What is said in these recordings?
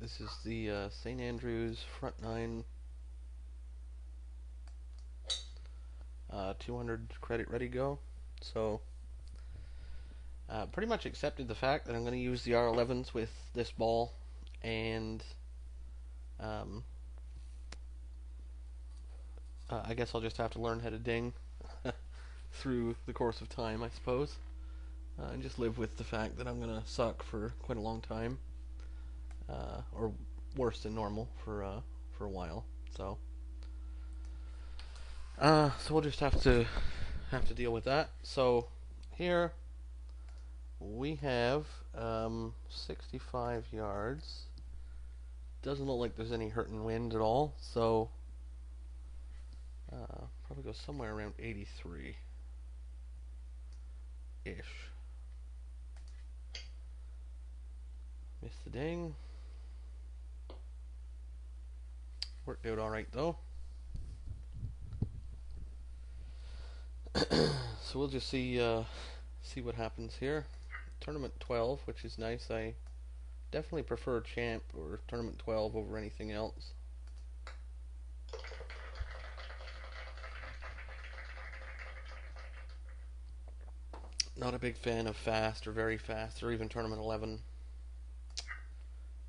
This is the St. Andrews front 9 200 credit ready go. So pretty much accepted the fact that I'm going to use the R11s with this ball, and I guess I'll just have to learn how to ding through the course of time, I suppose, and just live with the fact that I'm going to suck for quite a long time, or worse than normal for a while. So we'll just have to deal with that. So here we have 65 yards. Doesn't look like there's any hurting wind at all, so probably go somewhere around 83 ish. Missed the ding. Worked out alright though. So we'll just see what happens here. Tournament 12, which is nice. I definitely prefer Champ or Tournament 12 over anything else. Not a big fan of fast or very fast or even Tournament 11.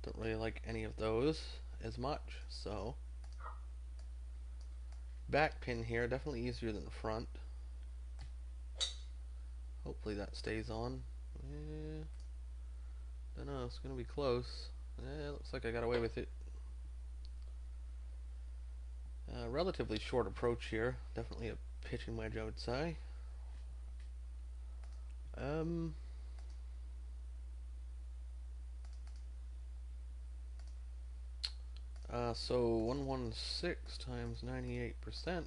Don't really like any of those as much. So back pin here, definitely easier than the front. Hopefully that stays on. Don't know, it's gonna be close. Looks like I got away with it. Relatively short approach here. Definitely a pitching wedge, I would say. So 116 times 98%. I'm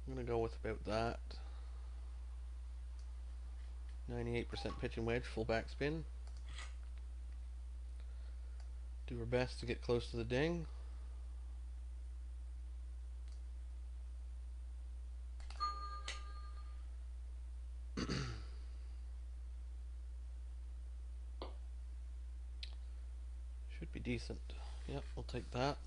gonna go with about that. 98% pitching wedge, full backspin. Do our best to get close to the ding. Should be decent. Yep, we'll take that.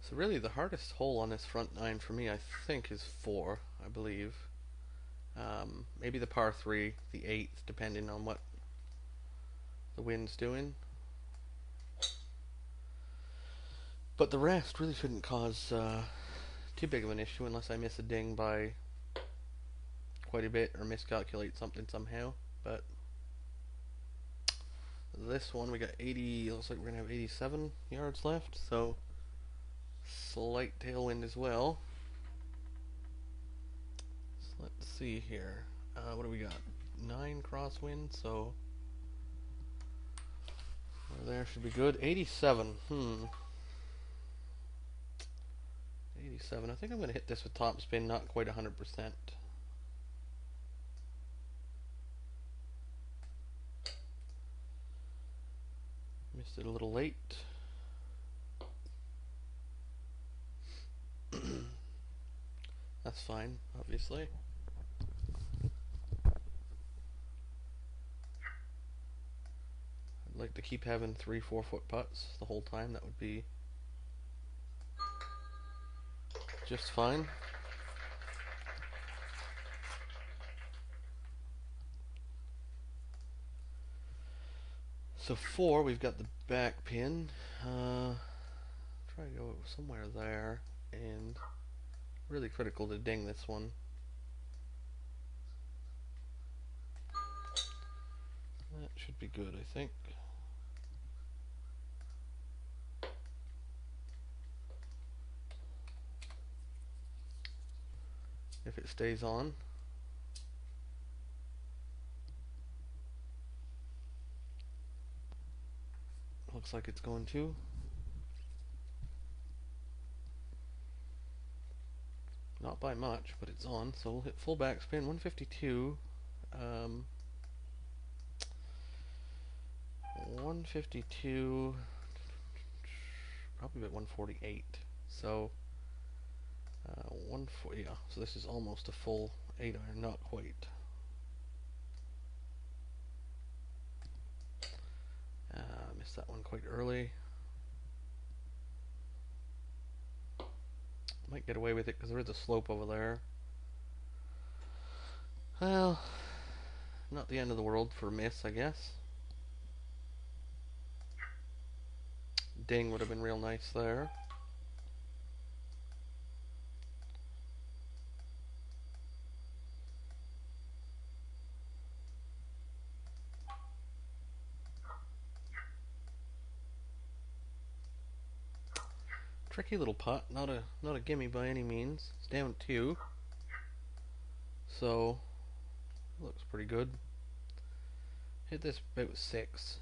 So really the hardest hole on this front 9 for me, I think, is 4, I believe. Maybe the par 3, the 8th, depending on what the wind's doing. But the rest really shouldn't cause too big of an issue unless I miss a ding by quite a bit or miscalculate something somehow. But this one we got 80, looks like we're going to have 87 yards left, so slight tailwind as well. So let's see here. What do we got? 9 crosswind, so there should be good. 87. 87. I think I'm going to hit this with top spin, not quite 100%. Missed it a little late. That's fine, obviously. I'd like to keep having 3-4 foot putts the whole time. That would be just fine. So 4, we've got the back pin. Try to go somewhere there, and really critical to ding this one. That should be good, I think. If it stays on. Looks like it's going to. Not by much, but it's on. So we'll hit full backspin, 152. 152, probably about 148. So 140. Yeah. So this is almost a full 8-iron, not quite. Missed that one quite early. Might get away with it because there is a slope over there. Well, not the end of the world for a miss, I guess. Ding would have been real nice there. Tricky little putt, not a gimme by any means. It's down 2, so looks pretty good. Hit this about 6.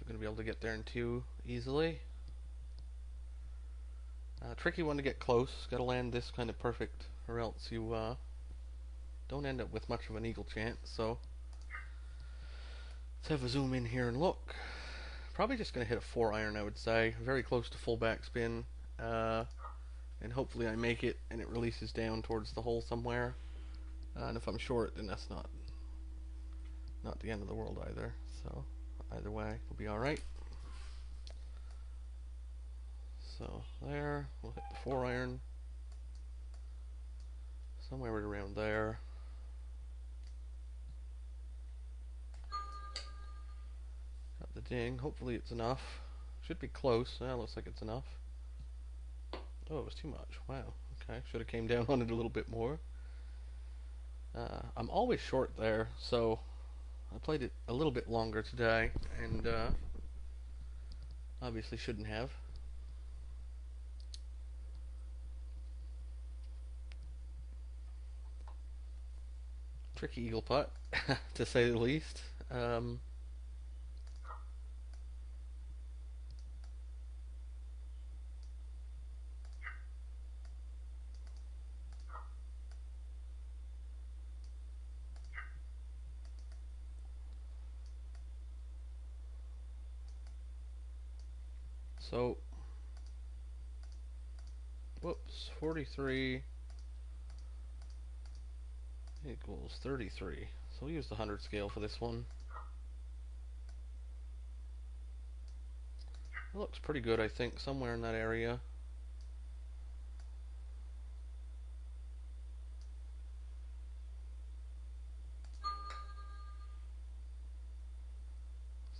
Going to be able to get there in 2 easily. Tricky one to get close. Got to land this kind of perfect, or else you don't end up with much of an eagle chance. So let's have a zoom in here and look. Probably just going to hit a 4-iron, I would say. Very close to full backspin, and hopefully I make it and it releases down towards the hole somewhere. And if I'm short, then that's not the end of the world either. So either way, we'll be alright. So there, we'll hit the 4-iron. Somewhere right around there. Got the ding. Hopefully it's enough. Should be close. Looks like it's enough. Oh, it was too much. Wow. Okay, should have came down on it a little bit more. I'm always short there, so I played it a little bit longer today, and obviously shouldn't have. Tricky eagle putt, to say the least. So, whoops, 43 equals 33. So we'll use the 100 scale for this one. It looks pretty good, I think, somewhere in that area.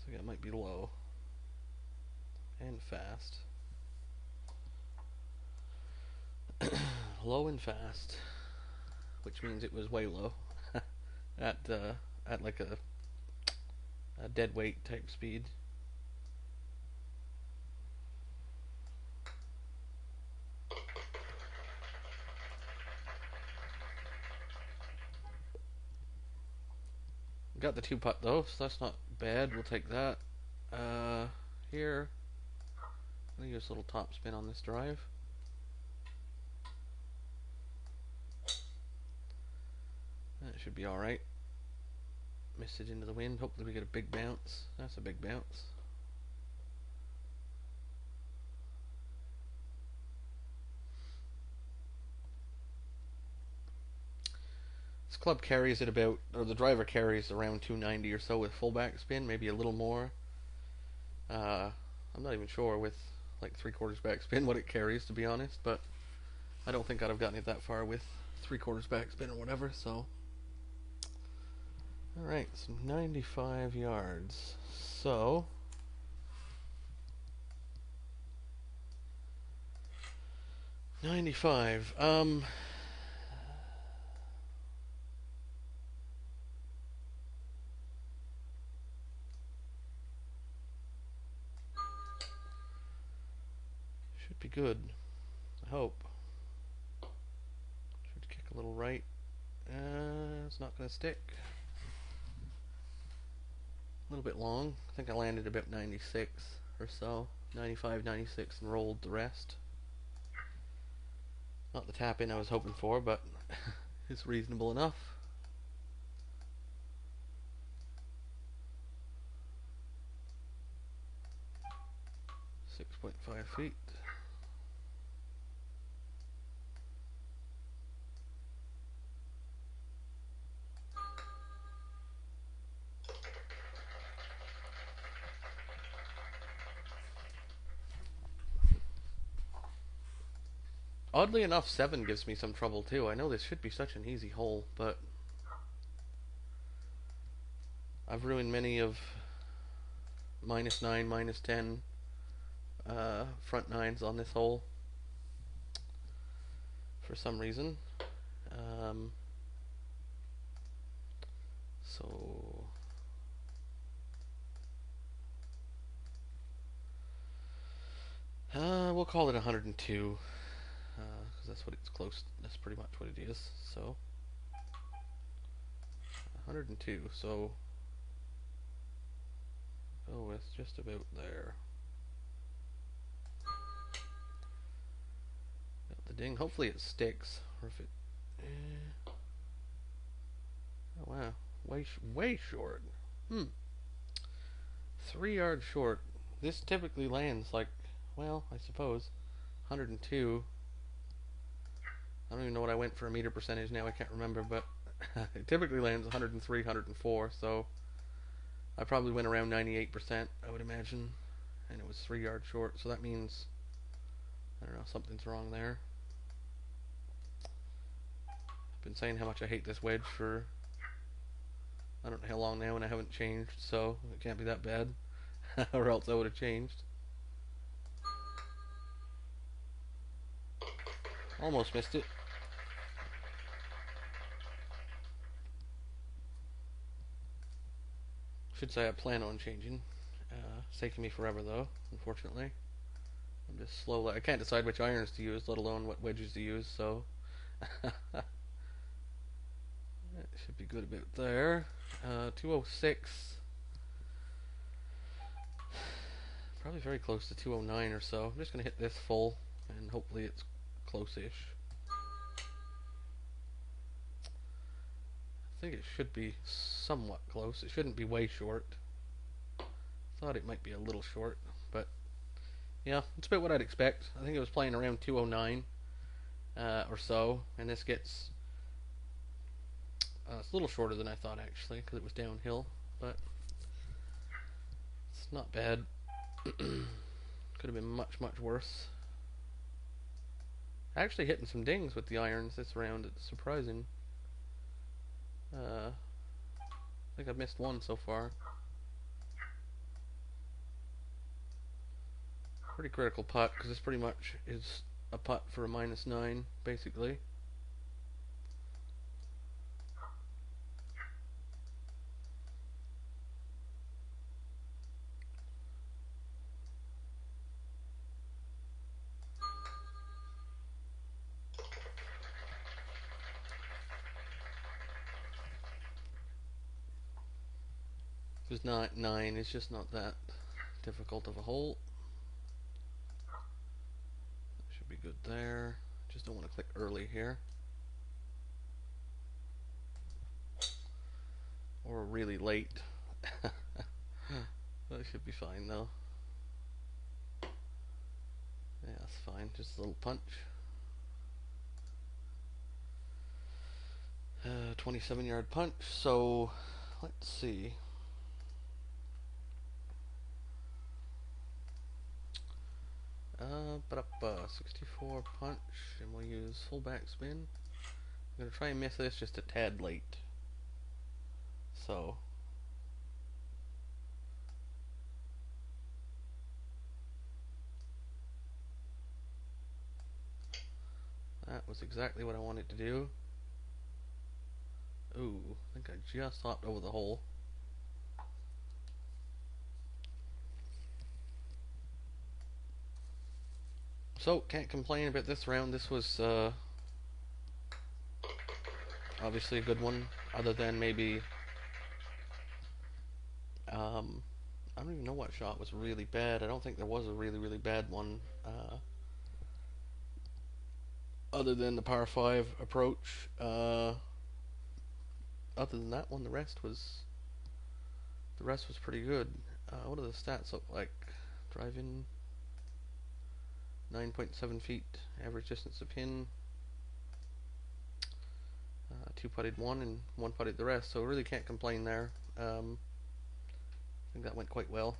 So that might be low and fast. Low and fast, which means it was way low at like a dead weight type speed. Got the 2-putt though, so that's not bad. We'll take that. Here, I'm gonna use a little top spin on this drive. That should be alright. Missed it into the wind. Hopefully we get a big bounce. That's a big bounce. This club carries at about, or the driver carries around 290 or so with full backspin, maybe a little more. I'm not even sure with like 3/4 backspin what it carries, to be honest, but I don't think I'd have gotten it that far with 3/4 backspin or whatever, so. Alright, so 95 yards. So, 95. Should be good. I hope. Should kick a little right. It's not going to stick. A little bit long. I think I landed about 96 or so. 95, 96 and rolled the rest. Not the tap in I was hoping for, but it's reasonable enough. 6.5 feet. Oddly enough, 7 gives me some trouble too. I know this should be such an easy hole, but I've ruined many of -9, -10 front nines on this hole for some reason. So we'll call it 102 because that's what it's close. That's pretty much what it is. So 102. So oh, it's just about there. Got the ding. Hopefully it sticks, or if it. Oh wow, way short. 3 yards short. This typically lands like, well, I suppose 102. I don't even know what I went for a meter percentage now. I can't remember, but it typically lands 103, 104. So I probably went around 98%, I would imagine, and it was 3 yards short. So that means, I don't know, something's wrong there. I've been saying how much I hate this wedge for I don't know how long now, and I haven't changed, so it can't be that bad, or else I would have changed. Almost missed it. Should say I plan on changing. It's taking me forever though, unfortunately. I'm just slowly. I can't decide which irons to use, let alone what wedges to use, so that should be good about there. 206. Probably very close to 209 or so. I'm just going to hit this full, and hopefully it's close-ish. I think it should be somewhat close. It shouldn't be way short. Thought it might be a little short, but yeah, it's about what I'd expect. I think it was playing around 209 or so, and this gets it's a little shorter than I thought actually, because it was downhill, but it's not bad. Could have been much worse. Actually hitting some dings with the irons this round. It's surprising. I think I've missed one so far. Pretty critical putt, because this pretty much is a putt for a -9 basically. Because 9 is just not that difficult of a hole. That should be good there. Just don't want to click early here. Or really late. That should be fine though. Yeah, that's fine. Just a little punch. 27-yard punch. So let's see. But up 64 punch, and we'll use full backspin. I'm gonna try and miss this just a tad late. So That was exactly what I wanted to do. Ooh, I think I just hopped over the hole. So, can't complain about this round. This was obviously a good one, other than maybe I don't even know what shot was really bad. I don't think there was a really bad one, other than the par 5 approach. Other than that one, the rest was pretty good. What do the stats look like? Driving 9.7 feet, average distance to pin, 2 putted one and 1 putted the rest. So really can't complain there. I think that went quite well.